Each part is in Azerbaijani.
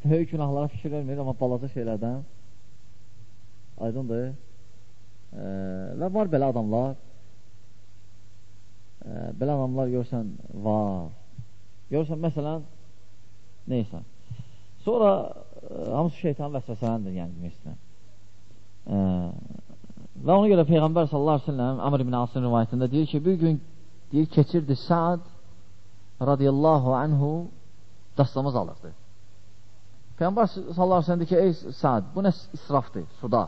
böyük günahlara fikir vermir, amma balaca şeylərdən aydındır. Və var belə adamlar, görsən, var. Görsən, məsələn, neysə. Sonra, hamısı şeytanın vəsvəsələndir, yəni, demək. Və ona görə Peyğəmbər sallallahu aleyhi ve sellem Amr ibn Asın rivayətində deyir ki, bir gün deyir, keçirdi Sa'd radiyallahu anhu dastamaz alırdı. Peyğəmbər sallallahu aleyhi ve sellem deyir ki, ey Sa'd, bu nə israfdır suda?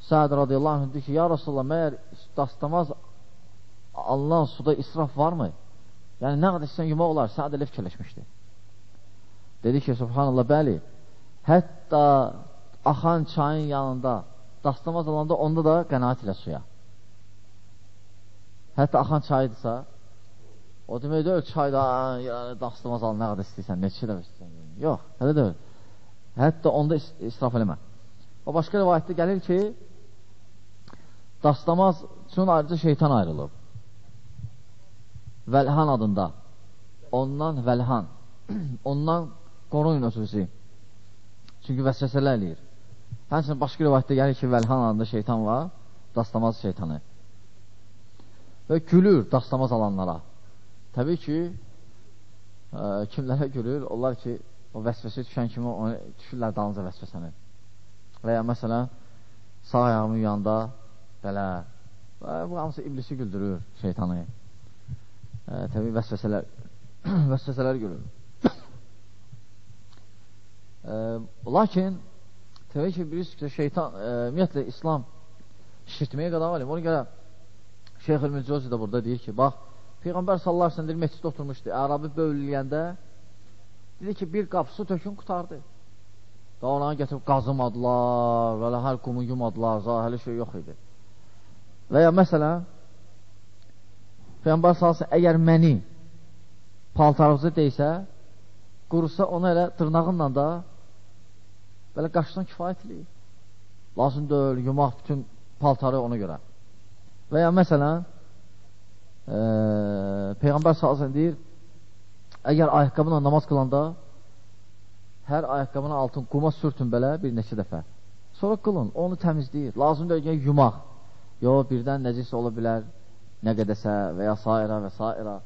Sa'd radiyallahu anh deyir ki, ya Resulallah, məyər dastamaz alınan suda israf varmı? Yəni, nə qədər sən yumaq olar? Sa'd elə fikirləşmişdi. Dedi ki, subhanallah, bəli, hətta axan çayın yanında dastamaz alanda onda da qənaət ilə suya. Hətta axan çaydısa, o demək deyil, çayda dastamaz alın, nə qədər istəyirsən, neçə də istəyirsən. Yox, hələ deyil. Hətta onda israf eləmə. O başqa rivayətdə gəlir ki, dastamaz üçün ayrıca şeytan ayrılıb. Vəlhan adında. Ondan vəlhan. Ondan qoruyun özünüzü. Çünki vəsvəsələr eləyir. Həmçinin başqa rivayətdə gəlir ki, vəlhan adında şeytan var, dastamaz şeytanı. Və gülür dastamaz alanlara. Təbii ki, kimlərə gülür? Onlar ki, o vəsvəsə düşən kimi düşürlər dalınca vəsvəsəni. Və ya məsələn, sağ ayağımın yanında belə, bu hamısı iblisi güldürür şeytanı. Təbii vəsvəsələr gülür. Lakin təbii ki, bilirsiniz ki, şeytan, ümumiyyətlə, İslam şirtməyə qədər var. Ona görə Şeyx İlmiciozi də burada deyir ki, bax, Peyğəmbər sallallahu aleyhi ve sellem məsciddə oturmuşdu, Ərabı bölünləyəndə dedi ki, bir qap su tökün qutardı. Da ona gətirib qazımadılar, və hər qumu yumadılar, zahəli şey yox idi. Və ya məsələn, Peyğəmbər sallallahu aleyhi ve sellem əgər məni paltarınızı deysə, qurusa ona elə dırnağınla da belə qaşdan kifayət eləyir. Lazım deyil, yumaq bütün paltarı ona görə. Və ya məsələn, Peyğəmbər sallallahu deyir, əgər ayaqqabına namaz qılanda hər ayaqqabına altın quma sürtün belə bir neçə dəfə. Sonra qılın, onu təmizləyir. Lazım deyil, yumaq. Yox, birdən nəcis ola bilər, nə qədəsə və ya sairə və sairə.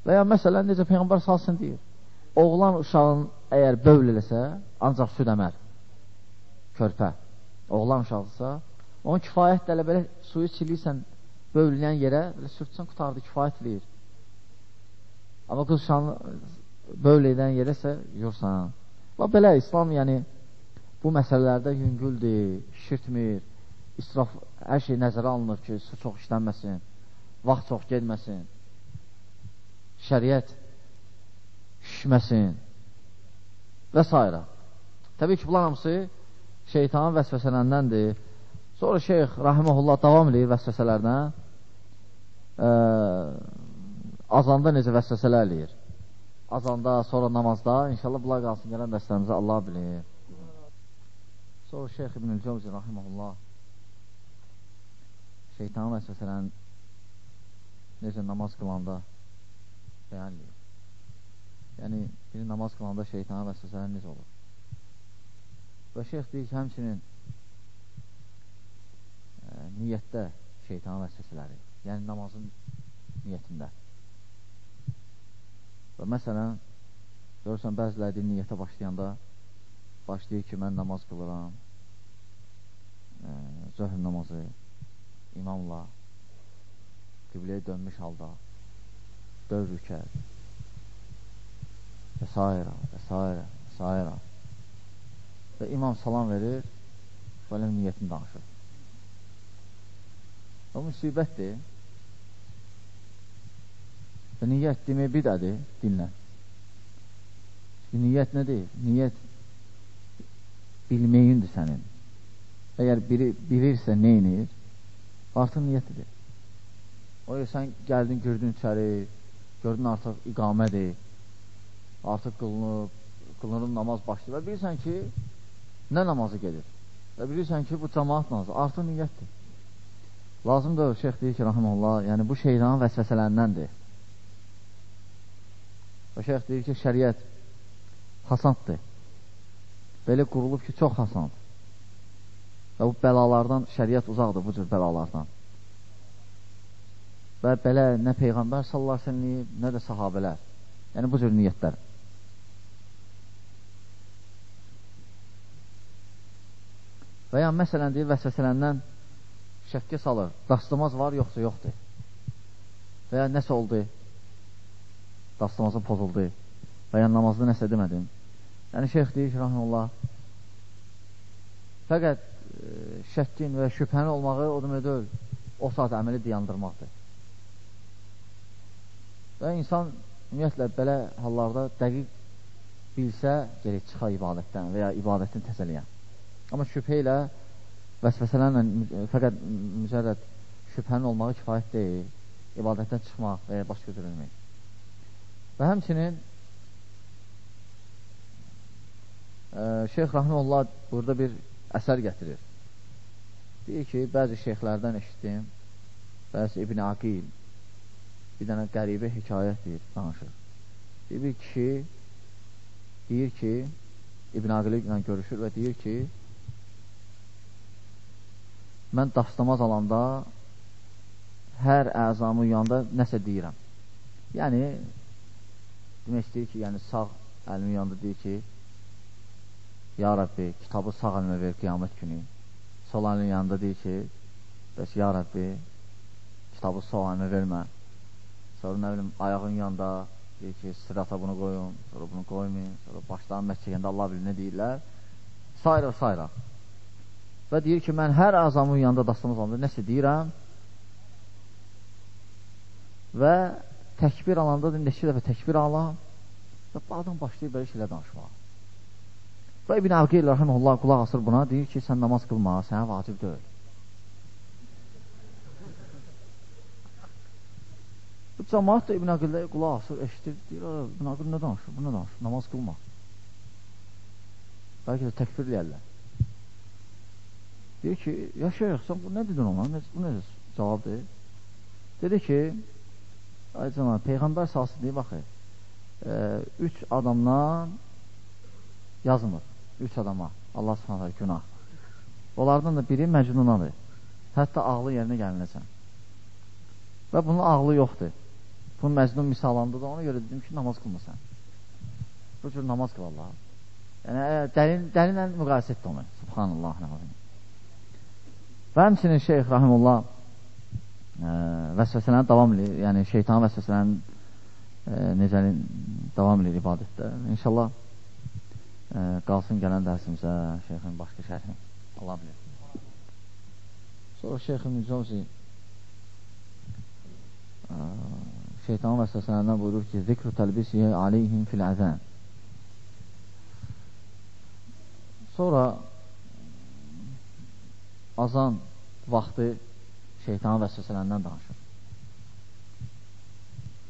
Və ya məsələn, necə Peyğəmbər sallallahu deyir, oğlan uşağın əgər bövl eləsə, ancaq süd əmər, körpə, oğlan uşaqdırsa, onun kifayət də elə belə suyu çiliysən, bövləyən yerə, belə sürtsən qutardı, kifayət eləyir. Amma qız uşağını bövl edən yerə isə yursan. Və belə, İslam yəni, bu məsələlərdə yüngüldür, şirtmir, israf, hər şey nəzərə alınır ki, su çox işlənməsin, vaxt çox gedməsin, şəriət şişməsin və s. Təbii ki, bunlar hamısı şeytanın vəsvəsələndəndir. Sonra şeyx rahiməhullah davam edir vəsvəsələrdən. Azanda necə vəsvəsələr eləyir? Azanda, sonra namazda, inşallah bunlar qalsın gələn dərslərimizə Allah bilir. Sonra şeyx İbn-i Cəvzi rahiməhullah şeytanın vəsvəsələrini necə namaz qılanda bəyan edir. Yəni, bir namaz qılanda şeytanın vəsvəsələri necə olur? Və şeyx deyir ki, həmçinin niyyətdə şeytanın vəsvəsələri, yəni namazın niyyətində. Və məsələn, görürsən, bəziləri deyir, niyyətə başlayanda başlayır ki, mən namaz qılıram, zöhr namazı, imamla, qibləyə dönmüş halda, 4 rükət, və s. Və imam salam verir, belə niyyətini danışır. O müsibətdir. Və niyyət demək bidədir dinlə. Çünki niyyət nə deyil? Niyyət bilməyindir sənin. Əgər biri bilirsə neynir, artıq niyyətidir. O sən gəldin, gördün içəri, gördün artıq iqamədir, artıq qılınıb namaz başlayır və bilirsən ki, nə namazı gedir və bilirsən ki, bu cəmaat namazı artıq niyyətdir. Lazımdır, şeyx deyir ki, rahiməllah, yəni bu şeytanın vəsvəsələndəndir. Və şeyx deyir ki, şəriət hasanddır. Belə qurulub ki, çox hasand. Və bu bəlalardan, şəriət uzaqdır bu cür bəlalardan. Və belə nə Peyğəmbər sallallahu əleyhi və səlləm, nə də sahabələr. Yəni bu cür niyyətlər. Və ya məsələn deyir, vəsvəsələndən şəkkə salır. Dastamaz var, yoxsa yoxdur. Və ya nəsə oldu, dastamazı pozuldu. Və ya namazda nəsə demədim. Yəni şeyx deyir ki, rahmanullah, fəqət şəkkin və şübhəni olmağı o demək deyil, o saat əməli dayandırmaqdır. Və insan ümumiyyətlə belə hallarda dəqiq bilsə, gerək çıxar ibadətdən və ya ibadətini təzələyən. Amma şübhə ilə, vəsvəsələrlə fəqət mücərrəd şübhənin olmağı kifayət deyil, ibadətdən çıxmaq və ya baş götürülmək. Və həmçinin Şeyx Rahmanullah burada bir əsər gətirir. Deyir ki, bəzi şeyxlərdən eşitdim, bəzi İbn Aqil bir dənə qəribə hekayət deyir, danışır. Bir kişi deyir ki, İbn Aqil ilə görüşür və deyir ki, mən dastamaz alanda hər əzamın yanında nəsə deyirəm. Yəni, demək istəyir ki, yəni sağ əlimin yanında deyir ki, Ya Rabbi, kitabı sağ əlimə ver qiyamət günü. Sol əlimin yanında deyir ki, bəs Ya Rabbi, kitabı sol əlimə vermə. Sonra nə bilim, ayağın yanında deyir ki, sırata bunu qoyun, sonra bunu qoymayın, sonra başlarını məhz çəkəndə Allah bilir nə deyirlər. Sayra. Və deyir ki, mən hər əzamın yanında dastamaz alanda nəsə deyirəm və təkbir alanda neçə dəfə təkbir alam və bu adam başlayır belə şeylə danışmağa. Və İbn Aqil rahimehullah qulaq asır buna, deyir ki, sən namaz qılma, sənə vacib deyil. Bu cəmaat da İbn Aqildə qulaq asır, eşitir, deyir, İbn Aqil nə danışır, bu nə danışır, namaz qılma. Bəlkə də təkbir eləyərlər. Deyir ki, ya şeyx, sən bu nə dedin ona, bu nə cavab deyir? Dedi ki, ay cəmaat, Peyğəmbər salsın deyir, baxı, 3 adamdan yazmır. 3 adama, Allah subhanahu günah. Onlardan da biri məcnunadır. Hətta ağlı yerinə gəlinəcən. Və bunun ağlı yoxdur. Bunun məcnun misalında da ona görə dedim ki, namaz qılmasan. Bu cür namaz qıl Allah. Yəni, dəlinlə müqayisə etdi onu. Subhanallah. Və həmçinin Şeyx Rahimullah vəsvəsələrini davam edir. Yəni, şeytan vəsvəsələrini necə davam edir ibadətdə. İnşallah qalsın gələn dərsimizə şeyxin başqa şərhi Allah bilir. Sonra Şeyx-i Mücavzi şeytanın vəsvəsələrindən buyurur ki, zikru təlbisiyə aleyhim fil əzən. Sonra azan vaxtı şeytanın vəsvəsələrindən danışır.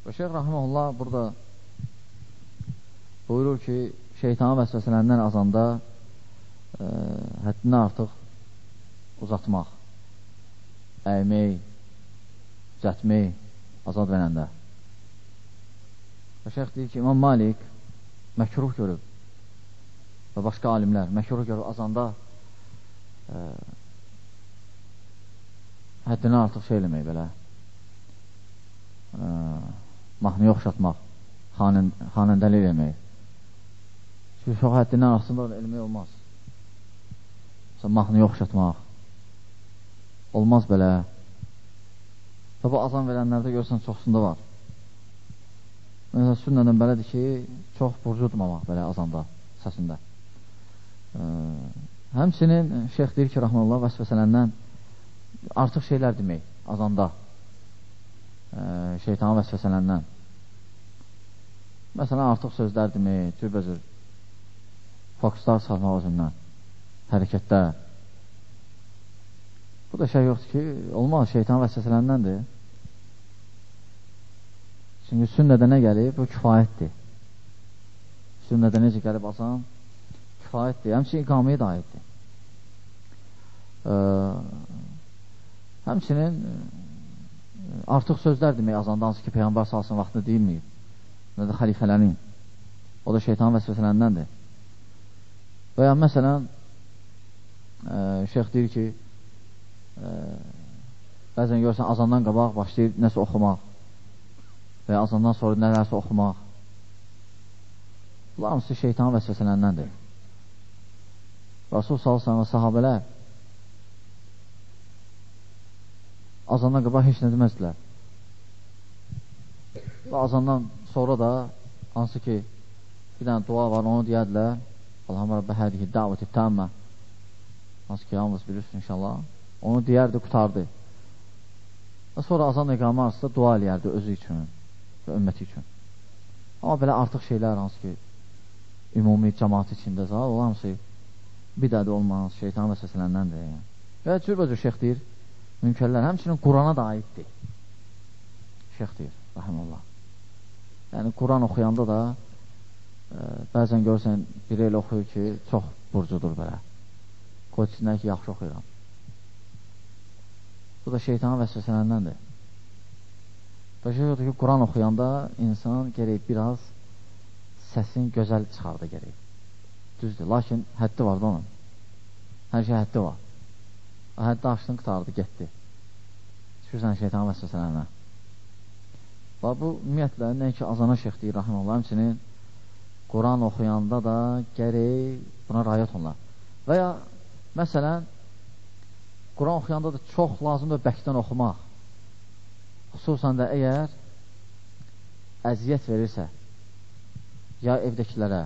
Və Şeyx Rahiməhullah burada buyurur ki, şeytanın vəsvəsələrindən azanda həddindən artıq uzatmaq, əymək, düzətmək, azad verəndə. Və şeyx deyir ki, İmam Malik məkruh görüb və başqa alimlər məkruh görüb azanda həddindən artıq şey eləmək belə mahnıya oxşatmaq, xanəndəlik eləmək. Çünki çox həddindən arasında da elmək olmaz. Məsələn, mahnıya oxşatmaq olmaz belə. Və bu azan verənlərdə görürsən çoxsunda var. Məsələn, sünnədən belədir ki, çox burcudmamaq belə azanda, səsində. Həmçinin şeyx deyir ki, rahmanullah vəsvəsələrindən artıq şeylər demək, azanda. Şeytanın vəsvəsələrindən. Məsələn, artıq sözlər demək, cürbəcür. Fokuslar salmaq özündən, hərəkətdə. Bu da şey yoxdur ki, olmaz, şeytan vəsvəsələndəndir. Çünki sünnədə nə gəlib, bu kifayətdir. Sünnədə necə gəlib azam, kifayətdir. Həmçinin iqaməyə də aiddir. Həmçinin artıq sözlər demək azanda, hansı ki, Peyğəmbər salsın vaxtında deyilməyib. Nə də xəlifələrin. O da şeytanın vəsvəsələndəndir. Və ya məsələn, şeyx deyir ki, bəzən görürsən, azandan qabaq başlayır nəsə oxumaq və ya azandan sonra nələrsə oxumaq. Bunlar hamısı şeytanın vəsvəsələndəndir. Rasul sallallahu və sahabələr azandan qabaq heç nə deməzdilər. Və azandan sonra da hansı ki bir dənə dua var, onu deyədilər. Allahumma Rabbi hədihi dəvəti təmmə. Hansı ki yalnız bilirsiniz inşallah. Onu deyərdi, qutardı. Və sonra azan iqamə arasında dua eləyərdi özü üçün və ümməti üçün. Amma belə artıq şeylər hansı ki ümumi cəmaat içində zahir olan hamısı bidədə olmaz, şeytan vəsvəsələndəndir. Və cürbəcür şeyx deyir, münkərlər həmçinin Qurana da aiddir. Şeyx deyir, rahiməllah. Yəni Quran oxuyanda da bəzən görürsən biri elə oxuyur ki, çox burcudur belə. Qoçsinlər ki, yaxşı oxuyuram. Bu da şeytanın vəsvəsələndəndir. Və şey odur ki, Quran oxuyanda insan gerək biraz səsin gözəl çıxardı gerək. Düzdür, lakin həddi var da onun. Hər şey həddi var. O həddi açdın, qutardı, getdi. Düşürsən şeytanın vəsvəsələrinə. Və bu, ümumiyyətlə, nəinki azana şeyx deyir, rahiməllah, həmçinin Quran oxuyanda da gərək buna rayət onlar. Və ya, məsələn, Quran oxuyanda da çox lazımdır bəkdən oxumaq. Xüsusən də əgər əziyyət verirsə, ya evdəkilərə,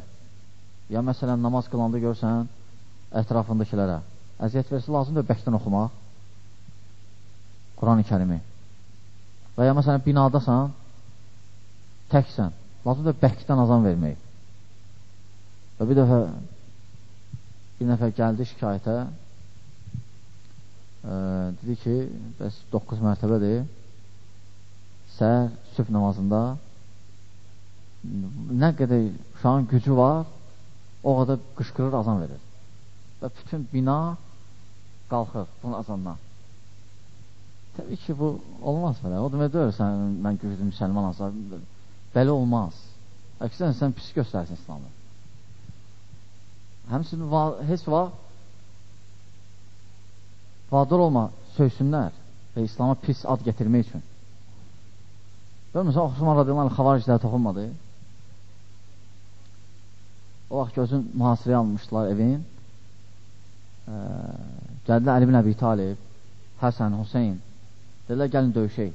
ya məsələn namaz qılanda görsən ətrafındakilərə əziyyət verirsə, lazımdır bəkdən oxumaq Quran-ı Kərimi. Və ya məsələn binadasan, təksən, lazımdır bəkdən azan vermək. Və bir nəfər gəldi şikayətə, dedi ki, bəs 9 mərtəbədir, səhər, sübh namazında nə qədər uşağın gücü var, o qədər qışqırır, azan verir. Və bütün bina qalxır bunun azandan. Təbii ki, bu olmaz belə. O demək deyir, mən güclü müsəlman azar. Belə olmaz. Əksən, sən pis göstərsin İslamı. Həmçinin heç vaxt vadır olma, söysünlər və İslama pis ad getirmək üçün. Görmürsən, Osman radiyallahu anh xavaricləri toxunmadı. O vaxt gözün mühasirəyə almışdılar evin. Gəldilər Əli ibn Əbi Talib, Həsən, Hüseyin. Dedilər, gəlin döyüşək.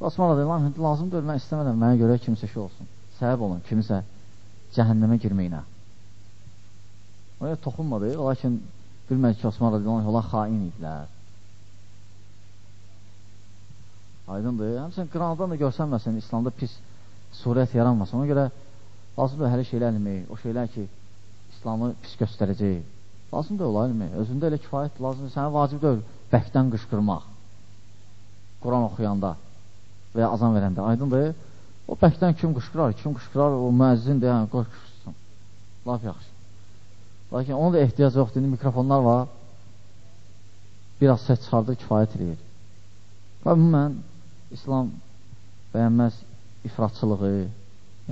Osman radiyallahu anh lazımdır, mən istəmədən mənə görə kimsə şey olsun. Səbəb olun, kimisə cəhənnəmə girməyinə. Oraya toxunmadı, lakin bilmədik ki, Osman radiyallahu anh olan xain idilər. Aydındır. Həmçinin qıranadan da görsənməsin, İslamda pis surət yaranmasın. Ona görə lazımdır hələ şeylər eləmək, o şeylər ki, İslamı pis göstərəcək. Lazımdır ola eləmək. Özündə elə kifayətdir, lazımdır. Sənə vacib deyil bəkdən qışqırmaq. Quran oxuyanda və ya azan verəndə. Aydındır. O bəkdən kim qışqırar? Kim qışqırar? O müəzzindir, yəni, qoy qışqırsın. Laf yaxşı. Lakin ona da ehtiyac yoxdur. İndi mikrofonlar var. Biraz səs çıxardır, kifayət edir. Və ümumən, İslam bəyənməz ifratçılığı,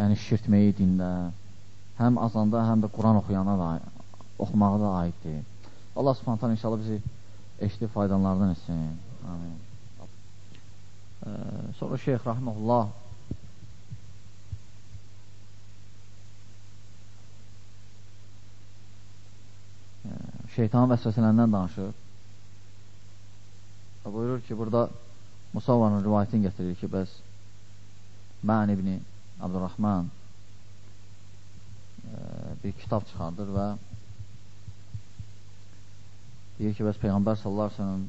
yəni şişirtməyi dində, həm azanda, həm də Quran oxuyana da, oxumağa da aiddir. Allah subhanətən inşallah bizi eşitib faydalardan etsin. Amin. Sonra Şeyx Rahiməhullah şeytanın vəsvəsələrindən danışır. Buyurur ki, burada Musavvanın rivayətini getirir ki, bəs Mən ibn Abdurrahman bir kitab çıxardır və deyir ki, bəs Peyğəmbər sallallahu aleyhi ve sellem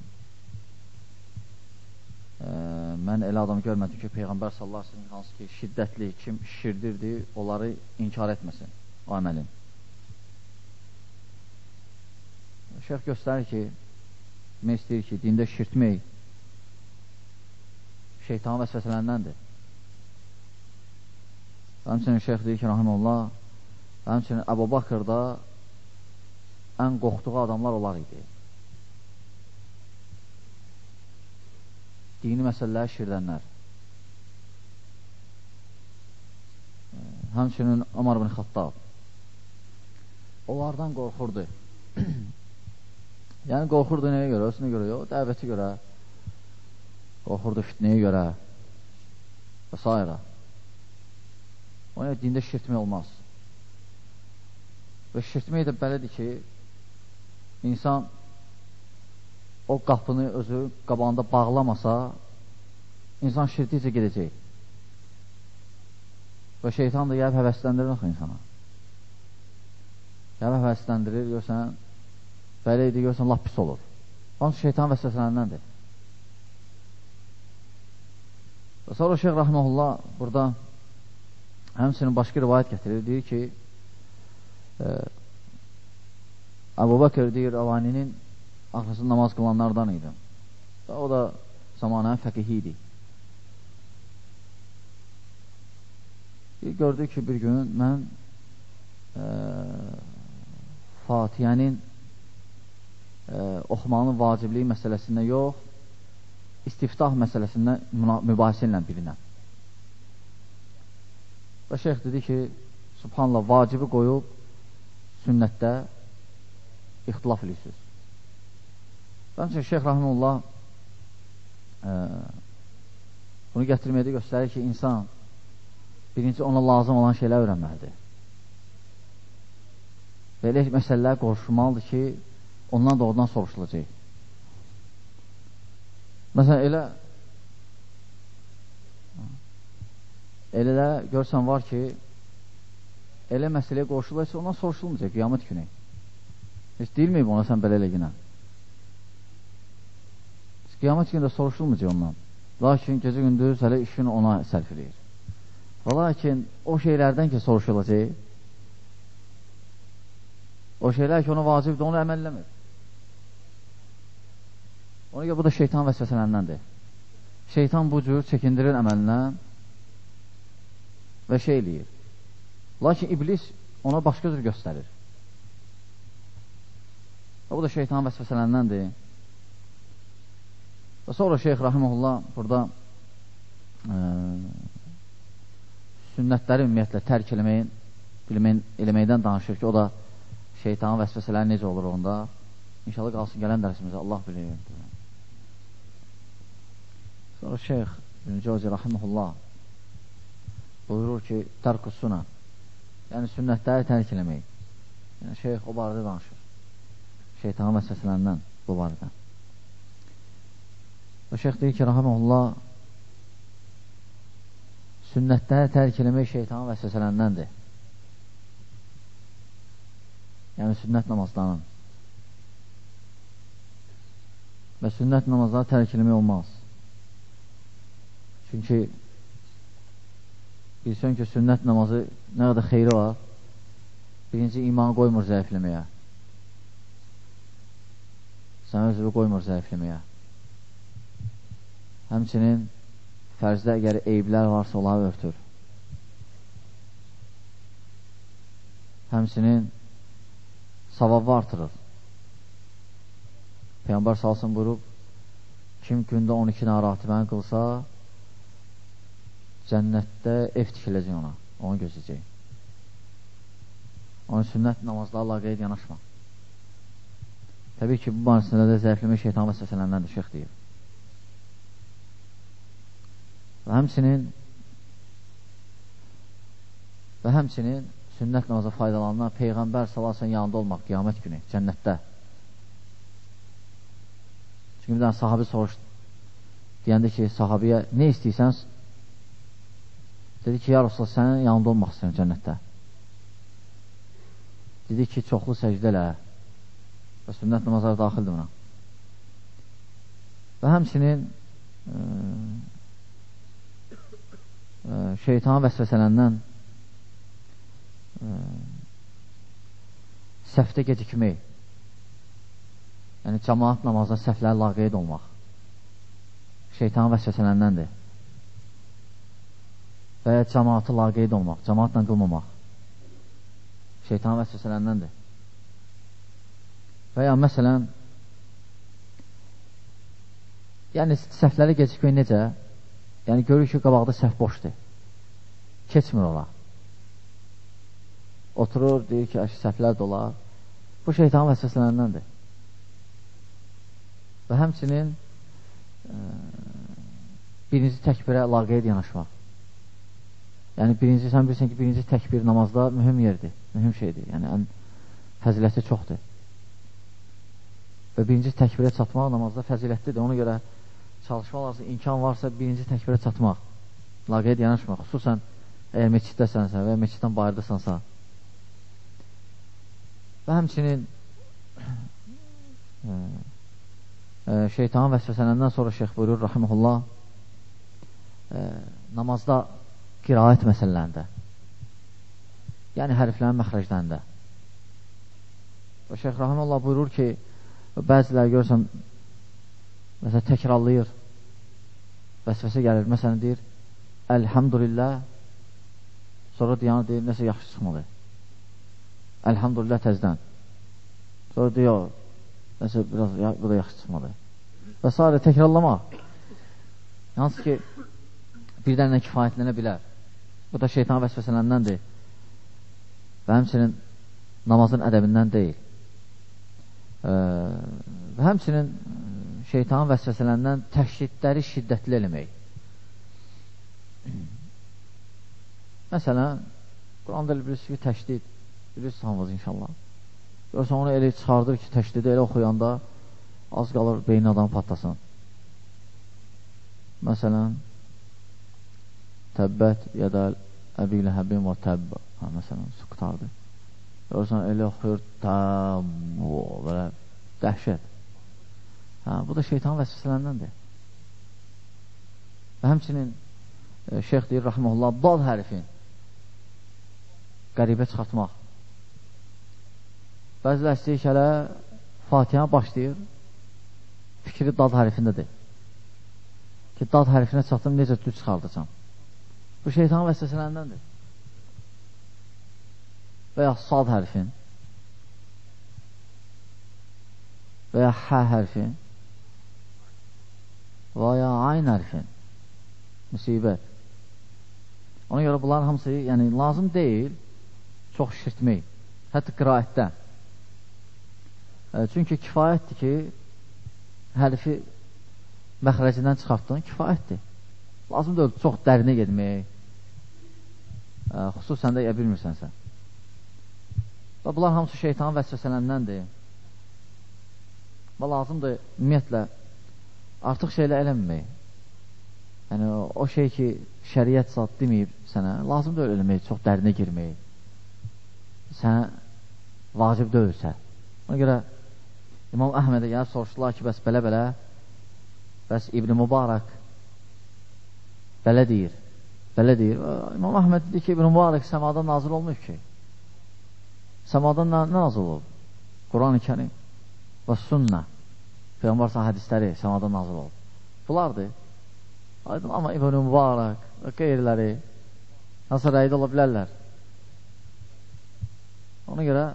mən elə adam görmədim ki, Peyğəmbər sallallahu aleyhi ve sellem hansı ki, şiddətli, kim şişirdirdi, onları inkar etməsin o əməlin. Şeyx göstərir ki, demək istəyir ki, dində şişirtmək şeytanın vəsvəsələndəndir. Həmçinin şeyx deyir ki, rahiməllah, həmçinin Əbu Bakırda ən qorxduğu adamlar onlar idi. Dini məsələləri şişirdənlər. həmçinin Ömər ibn Xattab onlardan qorxurdu. Yəni qorxurdu nəyə görə? Özünə görə yox, dəvəti görə, qorxurdu fitnəyə görə və s. Ona dində şirtmək olmaz. Və şirtmək də belədir ki, insan o qapını özü qabağında bağlamasa, insan şirtdikcə gedəcək. Və şeytan da gəlib həvəsləndirir axı insana. Gəlib həvəsləndirir, görsən, belə idi, görsən, lap pis olur. Onun şeytan vəsvəsələndəndir. Və sonra Şeyx Rahiməhullah burada həmçinin başqa rivayət gətirir, deyir ki, Əbu Bəkir deyir, Əvaninin axırısı namaz qılanlardan idi. O da zamanənin fəqihi idi. Gördük ki, bir gün mən Fatihənin oxumanın vacibliyi məsələsində yox, istiftah məsələsində mübahisə ilə bilinəm. Və şeyx dedi ki, subhanallah, vacibi qoyub sünnətdə ixtilaf edirsiniz. Bəncə, Şeyx Rahimullah bunu gətirməkdə göstərir ki, insan birinci ona lazım olan şeylər öyrənməlidir. Belə məsələlər qoruşulmalıdır ki, ondan da oradan soruşulacaq. Məsələn, elə də görsən var ki, elə məsələyə qoruşulacaq, ondan soruşulmayacaq qiyamət günü. Heç deyilməyib ona sən belə eləginə. Qiyamət günü də soruşulmayacaq ondan. Lakin gecə gündüz hələ işini ona sərf edir. Və lakin o şeylərdən ki soruşulacaq, o şeylər ki ona vacibdir, onu əməlləmir. Ona görə bu da şeytan vəsvəsələndəndir. Şeytan bu cür çəkindirir əməlindən və şey eləyir. Lakin iblis ona başqa cür göstərir. Və bu da şeytan vəsvəsələndəndir. Və sonra Şeyx Rahiməhullah burada sünnətləri ümumiyyətlə tərk eləməkdən danışır ki, o da şeytanın vəsvəsələri necə olur onda. İnşallah qalsın gələn dərsimizə, Allah bilir. Sonra Şeyx Cəvzi Rahiməhullah buyurur ki, tərk-ü sünə, yəni sünnətləri tərk eləmək. Yəni Şeyx o barədə danışır. Şeytanın vəsvəsələrindən bu barədə. Və Şeyx deyir ki, Rahiməhullah, sünnətləri tərk eləmək şeytanın vəsvəsələndəndir. Yəni sünnət namazlarının. Və sünnət namazları tərk eləmək olmaz. Çünki bilsən ki, sünnət namazı nə qədər xeyri var, birinci imanı qoymur zəifləməyə. Sən özünü qoymur zəifləməyə. Həmçinin fərzdə əgər eyblər varsa, onları örtür. Həmçinin savabı artırır. Peyğəmbər salsın buyurub, kim gündə 12 narahatibəni qılsa, cənnətdə ev tikiləcək ona, onu gözləyəcək. Onun sünnət namazlarla qeyd yanaşma. Təbii ki, bu barəsində də zəifləmək şeytan vəsvəsələndəndir, şeyx deyir. Və həmçinin sünnət namaza faydalanan Peyğəmbər salasının yanında olmaq qiyamət günü, cənnətdə. Çünki bir dənə sahabi soruşdu, deyəndə ki, sahabiyə nə istəyirsən? Dedi ki, ya Rasulullah, sənin yanında olmaq istəyirəm cənnətdə. Dedi ki, çoxlu səcdə elə və sünnət namazları daxildir buna. Və həmçinin şeytanın vəsvəsələndən səhvdə gecikmək, yəni cəmaat namazına səhvləri laqeyd olmaq şeytanın vəsvəsələndəndir. Və ya cəmaatı laqeyd olmaq, cəmaatla qılmamaq şeytanın vəsvəsələndəndir. Və ya məsələn, yəni səhvləri gecikmək necə? Yəni görür ki, qabaqda səhv boşdur, keçmir ola. oturur, deyir ki, səhvlər də olar. Bu şeytanın vəsvəsələndəndir. Və həmçinin birinci təkbirə laqeyd yanaşmaq. Yəni, sən bilirsən ki, birinci təkbir namazda mühüm yerdir, mühüm şeydir. Yəni, ən fəziləti çoxdur. Və birinci təkbirə çatmaq namazda fəzilətlidir. Ona görə çalışmaq lazım, imkan varsa birinci təkbirə çatmaq, laqeyd yanaşmaq. Xüsusən, əgər meçiddəsənsə və meçiddən bayırdasansa. Və həmçinin şeytanın vəsvəsələndən sonra şeyx buyurur, rahiməhullah, namazda qiraət məsələlərində, yəni hərflərin məxrəclərində. Və şeyx rahiməhullah buyurur ki, bəziləri görürsən, məsələn, təkrarlayır, vəsvəsə gəlir, məsələn, deyir, əlhamdülillah, sonra deyir, nəsə yaxşı çıxmalı. Əlhamdülillah təzdən. Sonra deyir, nəsə, bu da yaxşı çıxmalı. Və s. təkrarlamaq. Hansı ki, bir dənə kifayətlənə bilər. Bu da şeytan vəsvəsələndəndir. Və həmçinin namazın ədəbindən deyil. Və həmçinin şeytanın vəsvəsələndən təşhidləri şiddətli eləmək. Məsələn, Quranda bilirsiniz ki, təşdid, bilirsiniz hamımız inşallah. Görürsən, onu elə çıxardır ki, təşdidi elə oxuyanda az qalır, beyni adam patlasın. Məsələn, təbbət yədəl əbilə həbim və təbb. Məsələn, su qutardı. Görürsən, elə oxuyur, belə dəhşət. Bu da şeytanın vəsvəsələndəndir. Və həmçinin şeyx deyir, rahiməhullah, dal hərfin qəribə çıxartmaq. Bəzilə istəyir ki, hələ Fatihə başlayır, fikri dad hərfindədir. Ki, dad hərfinə çatdım, necə düz çıxardacam. Bu şeytanın vəsvəsələndəndir. Və ya sad hərfin və ya hə hərfin və ya ayn hərfin müsibət. Ona görə bunların hamısı lazım deyil çox şişirtmək, hətta qiraətdə. Çünki kifayətdir ki, hərfi məxrəcindən çıxartdın, kifayətdir. Lazım deyil çox dərinə gedmək, xüsusən də bilmirsənsə. Və bunlar hamısı şeytanın vəsvəsələndəndir. Və lazımdır, ümumiyyətlə, artıq şeylə eləməmək. Yəni, o şey ki, şəriət zat deməyib sənə, lazım deyil eləmək, çox dərinə girmək. Sənə vacib deyilsə. Ona görə İmam Əhmədə gəlib soruşdular ki, bəs belə-belə, bəs İbn-i Mübarək belə deyir. İmam Əhməd dedi ki, İbn-i Mübarək səmadan nazil olmuyor ki. Səmadan nə nazil olub? Quran-ı Kərim və sünnə, Peyğəmbər hədisləri səmadan nazil olub. Bunlardır. Amma İbn-i Mübarək və qeyriləri nasıl rəydə ola bilərlər? Ona görə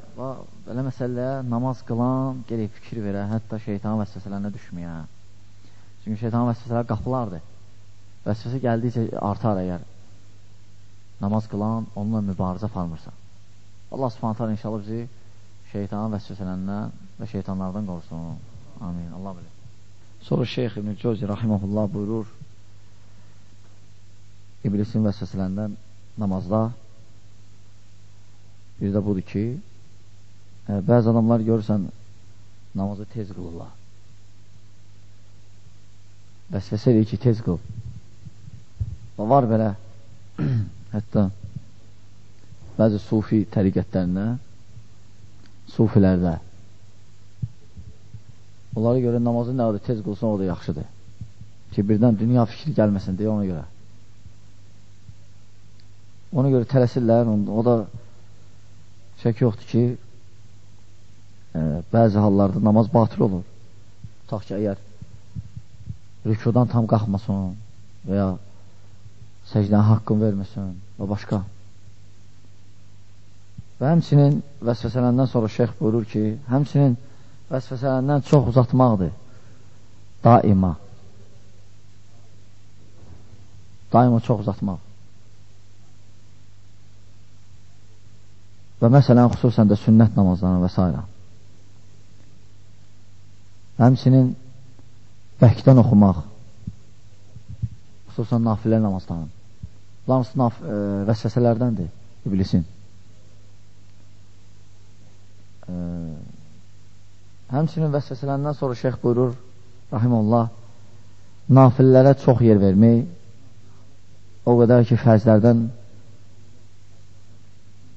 belə məsələyə namaz qılan gerək fikir verə, hətta şeytanın vəsvəsələrinə düşməyə. Çünki şeytanın vəsvəsələri qapılardır. Vəsvəsə gəldikcə artar əgər namaz qılan onunla mübarizə aparmırsa. Allah subhanət hala inşallah bizi şeytanın vəsvəsələrindən və şeytanlardan qorusun. Amin. Allah bilir. Sonra Şeyx İbn-i Cəvzi rahiməhullah buyurur, İblisin vəsvəsələrindən namazda bir də budur ki, bəzi adamlar görürsən, namazı tez qılırlar. Vəsvəsə deyir ki, tez qıl. Və var belə, hətta bəzi sufi təriqətlərində, sufilərdə, onlara görə namazı nə qədər tez qılsan, o da yaxşıdır. Ki, birdən dünya fikri gəlməsin deyə ona görə. Ona görə tələsirlər, o da şək yoxdur ki, bəzi hallarda namaz batıl olur. Tutaq ki, əgər rükudan tam qalxmasın və ya səcdən haqqın verməsin və başqa. Və həmçinin vəsvəsələrindən sonra şeyx buyurur ki, həmçinin vəsvəsələrindən çox uzatmaqdır. Daima. Daima çox uzatmaq. və məsələn, xüsusən də sünnət namazlarına və s. Həmçinin bəkdən oxumaq, xüsusən nafilə namazlarının. Bunlar vəsvəsələrdəndir, iblisin. Həmçinin vəsvəsələrindən sonra şeyx buyurur, rahimullah, nafillərə çox yer vermək, o qədər ki, fərzlərdən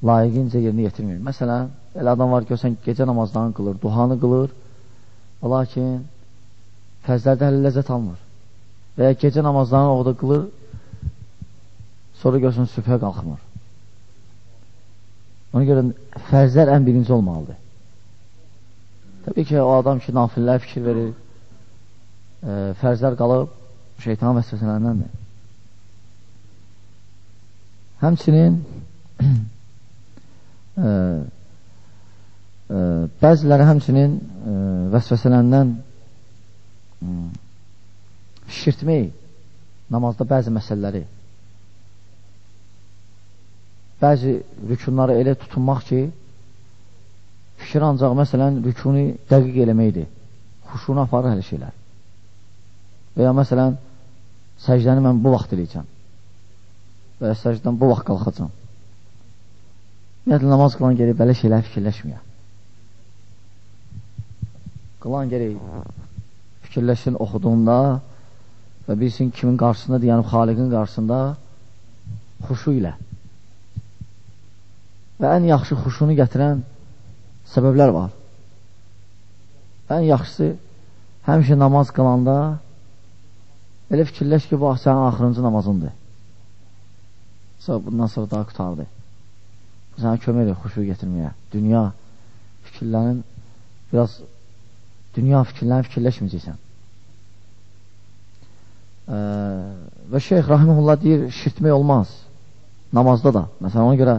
layiqincə yerini yetirmir. Məsələn, elə adam var ki, gecə namazlarını qılır, duhanı qılır, lakin fərzlərdə hələ ləzzət almır. Və ya gecə namazlarını orada qılır, sonra görsün sübhə qalxmır. Ona görə fərzlər ən birinci olmalıdır. Təbii ki, o adam ki, nafillər fikir verir, fərzlər qalıb şeytanın vəsvəsələrindən. Həmçinin bəziləri həmçinin vəsvəsələrindən şişirtmək namazda bəzi məsələləri, bəzi rükunları elə tutunmaq ki, fikir ancaq məsələn rükunu dəqiq eləməkdir, xuşunu aparır hələ şeylər. Və ya məsələn səcdəni mən bu vaxt eləyəcəm və ya səcdən bu vaxt qalxacam. Ümumiyyətlə namaz qılan gerək belə şeylər fikirləşməyə. Qılan gerək fikirləşsin oxuduğunda və bilsin kimin qarşısında, yəni Xaliqin qarşısında xuşu ilə. Və ən yaxşı xuşunu gətirən səbəblər var. Ən yaxşısı həmişə namaz qılanda elə fikirləş ki, bu sənin axırıncı namazındır. Bundan sonra daha qutardı. Sənə kömək edir xuşu gətirməyə. Dünya fikirlərin biraz dünya fikirlərini fikirləşməyəcəksən. Və şeyx rahimehullah deyir, şirtmək olmaz. Namazda da. Məsələn, ona görə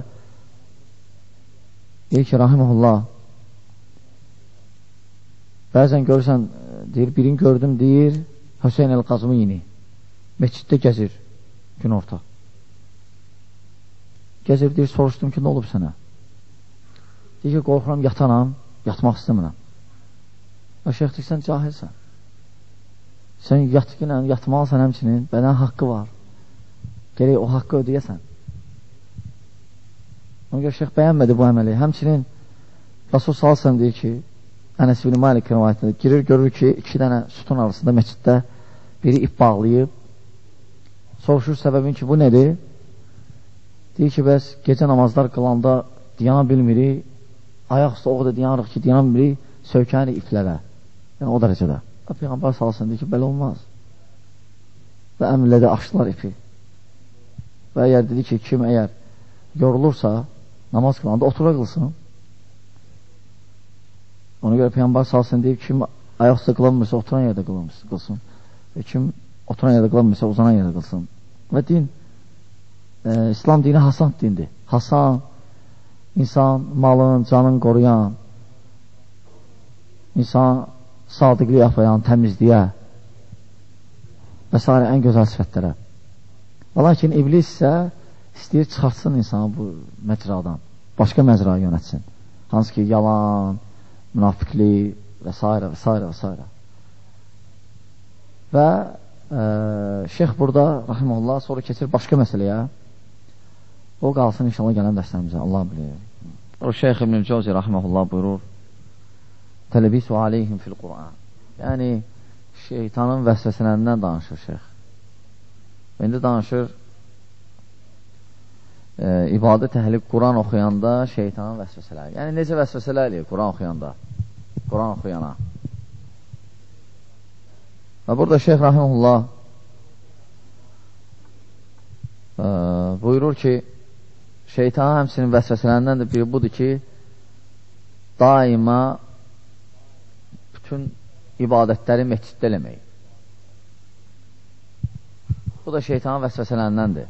deyir ki, rahimehullah bəzən görürsən, deyir, birini gördüm, deyir, Hüseyin el-Qazmini məsciddə gəzir gün orta. Gəzir, deyir, soruşdum ki, nə olub sənə? Deyir ki, qorxuram, yatanam, yatmaq istəmirəm. Və şeyx deyir, sən cahilsən. Sən yatmalısan həmçinin, bədən haqqı var. Gerək o haqqı ödəyəsən. Ona görə şeyx bəyənmədi bu əməli. Həmçinin Rasul salsam deyir ki, Ənəs ibn Malik rivayətində girir, görür ki, iki dənə sütun arasında məsciddə biri ip bağlayıb, soruşur səbəbin ki, bu nədir? Deyir ki, bəs gecə namazlar qılanda diyana bilmirik, ayaq üstə o qədər diyanırıq ki, diyana bilmirik, söykənirik iplərə. Yəni o dərəcədə. Peyğəmbər salsın deyir ki, belə olmaz. Və əmrlədə açdılar ipi. Və əgər dedi ki, kim əgər yorulursa, namaz qılanda otura qılsın. Ona görə Peyğəmbər salsın deyib, kim ayaq üstə qılanmırsa, oturan yerdə qılsın. Və kim oturan yerdə qılanmırsa, uzanan yerdə qılsın. Və din, İslam dini hasan dindir. Hasan, insan malın, canın qoruyan, insan sadiqliyə yapayan, təmizliyə və s. ən gözəl sifətlərə. Lakin iblis isə istəyir çıxartsın insanı bu məcradan, başqa məcraya yönətsin. Hansı ki, yalan, münafiqlik və s. və s. və s. Və şeyx burada, rahiməhullah, sonra keçir başqa məsələyə. O qalsın inşallah gələn dərslərimizə, Allah bilir. O şeyx İbn-i Cəvzi, rahiməhullah, buyurur, tələbisu aleyhim fil Qur'an. Yəni, şeytanın vəsvəsələrindən danışır şeyx. İndi danışır, ibadət əhli Quran oxuyanda şeytanın vəsvəsələri. Yəni, necə vəsvəsələr eləyir Quran oxuyanda? Quran oxuyana. Və burada şeyx rahiməhullah buyurur ki, şeytanın həmsinin vəsvəsələrindən də biri budur ki, daima bütün ibadətləri məsciddə eləmək. Bu da şeytanın vəsvəsələrindəndir.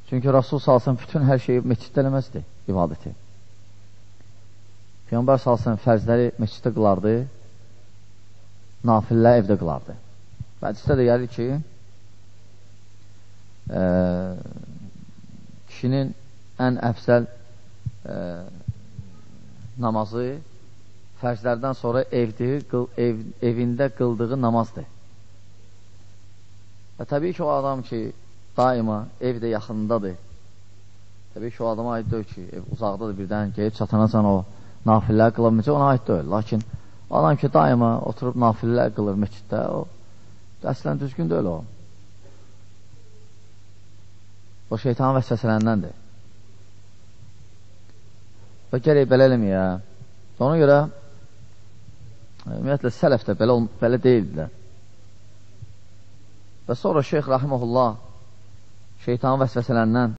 Çünki Rasul salsın bütün hər şeyi məsciddə eləməzdi, ibadəti. Peyğəmbər salsın fərzləri məsciddə qılardı, nafillər evdə qılardı. Hədisdə də gəlir ki, kişinin ən əfsəl namazı fərzlərdən sonra evində qıldığı namazdır. Və təbii ki, o adam ki, daima evdə yaxındadır. Təbii ki, o adama aid deyil ki, ev uzaqdadır, birdən gəlib çatanacan o nafillər qılabilməcək, ona aid deyil. Lakin adam ki, daima oturub nafillər qılır məsciddə, o əslən düzgün deyil o. O şeytanın vəsvəsələndəndir. Və gərək belə eləməyə. Ona görə ümumiyyətlə sələf də belə deyildilər. Və sonra Şeyx Rahiməhullah şeytanın vəsvəsələrindən